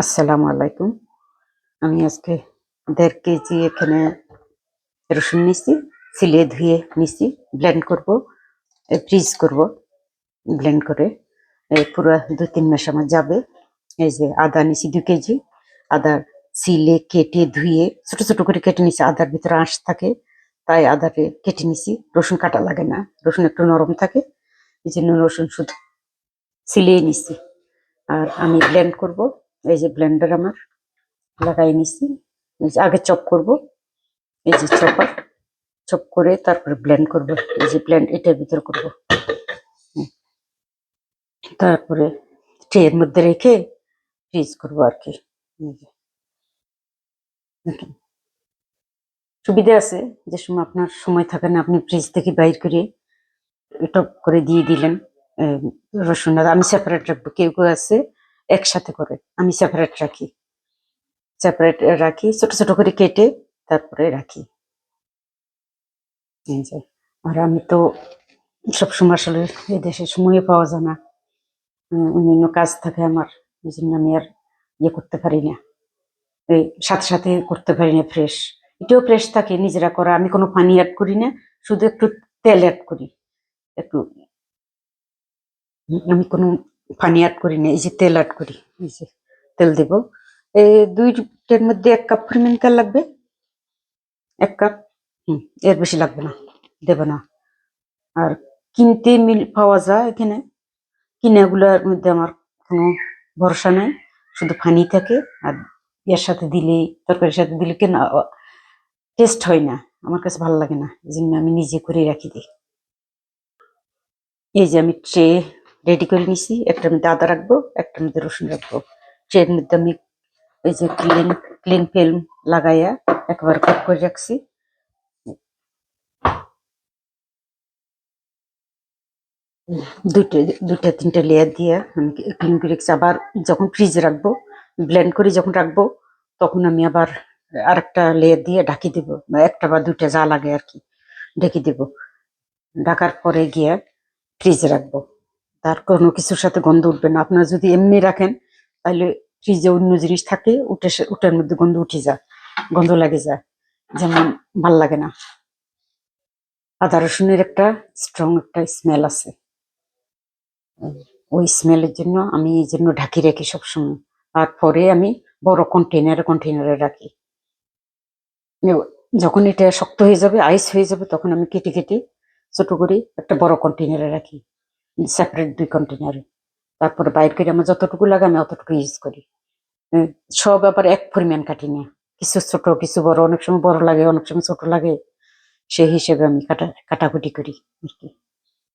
আসসালামু আলাইকুম। আমি আজকে ১.৫ কেজি এখানে রসুন নিছি, ছিলে ধুয়ে নিছি, ব্লেন্ড করব, ফ্রিজ করব। ব্লেন্ড করে পুরা ২-৩ মাস আমার যাবে। এই যে আদা নিছি ২ কেজি। আদা ছিলে কেটে ধুয়ে ছোট, ছোট করে কেটে নিছি। আদার ভিতরে আঁশ থাকে, তাই আদাকে কেটে নিছি। রসুন কাটা লাগে না, রসুন একটু নরম থাকে, এজন্য রসুন শুধু ছিলিয়ে নিছি। আর আমি ব্লেন্ড করব। এই যে ব্লেন্ডার আমার লাগাই নিছি। এই যে আগে চপ করব, এই যে চপার, চপ করে তারপরে ব্লেন্ড করব। এই যে ব্লেন্ড এটার ভিতর করব, তারপরে ট্রের মধ্যে রেখে ফ্রিজ করব আর কি। এই যে দেখেন, সুবিধা আছে, যে সময় আপনার সময় থাকে না আপনি ফ্রিজ থেকে বাইর করে টপ করে দিয়ে দিলেন। আহ, রসুন আদা আমি সেপারেট রাখবো, কেউ কেউ আছে একসাথে করে, আমি সেপারেট রাখি। সেপারেট রাখি, ছোট ছোট করে কেটে তারপরে রাখি। এই যে, আর আমি তো সবসময় আসলে এই দেশে সময় পাওয়া যায় না, অন্যান্য কাজ থাকে আমার, এই জন্য আমি আর ইয়ে করতে পারি না, এই সাথে সাথে করতে পারি না ফ্রেশ। এটাও ফ্রেশ থাকে নিজেরা করা, আমি কোনো পানি অ্যাড করি না, শুধু একটু তেল অ্যাড করি একটু। আমি কোনো পানি অ্যাড করি না, এই যে তেল অ্যাড করি। এই যে তেল দেব, এই 2-টার মধ্যে 1 কাপ পরিমাণ তেল লাগবে, 1 কাপ। এর বেশি লাগবে না, দেব না। আর কিনতে পাওয়া যায় এখানে, কিনাগুলোর মধ্যে আমার কোনো ভরসা নাই, শুধু পানি থাকে। আর এর সাথে দিলে, তরকারির সাথে দিলে কেন টেস্ট হয় না, আমার কাছে ভালো লাগে না, এই জন্য আমি নিজে করে রাখি দিই। এই যে আমি ট্রে রেডি করে নিছি, একটার মধ্যে আদা রাখবো, একটার মধ্যে রসুন রাখবো। ট্রের মধ্যে আমি এই যে ক্লিন ফিল্ম লাগাইয়া একবার কোট করে রাখছি। দুটো দুটা 3টা লেয়ার দিয়ে আমি ক্লিন করে রেখেছি। আবার যখন ফ্রিজে রাখবো, ব্লেন্ড করে যখন রাখবো, তখন আমি আবার আরেকটা লেয়ার দিয়ে ঢাকি দেবো, বা 1টা বা 2টা যা লাগে আর কি, ঢেকে দেবো। ঢাকার পরে গিয়ে ফ্রিজে রাখবো, তার কোনো কিছুর সাথে গন্ধ উঠবে না। আপনারা যদি এমনি রাখেন তাহলে ফ্রিজে অন্য জিনিস থাকে, উঠার মধ্যে গন্ধ উঠে যায়, গন্ধ লাগে যায়, যেমন ভাল লাগে না। আদা রসুনের একটা স্ট্রং একটা স্মেল আছে, ওই স্মেলের জন্য আমি এই জন্য ঢাকি রাখি সবসময়। আর পরে আমি বড় কন্টেনারে রাখি। যখন এটা শক্ত হয়ে যাবে, আইস হয়ে যাবে, তখন আমি কেটে কেটে ছোট করে একটা বড় কন্টেনারে রাখি, সেপারেট 2 কন্টেনারে। তারপরে বাইর করে আমার যতটুকু লাগে আমি অতটুকু ইউজ করি। আহ, সব আবার এক পরিমাণ কাটি না, কিছু ছোট কিছু বড়, অনেক সময় বড় লাগে অনেক সময় ছোট লাগে, সেই হিসেবে আমি কাটাকুটি করি আর কি।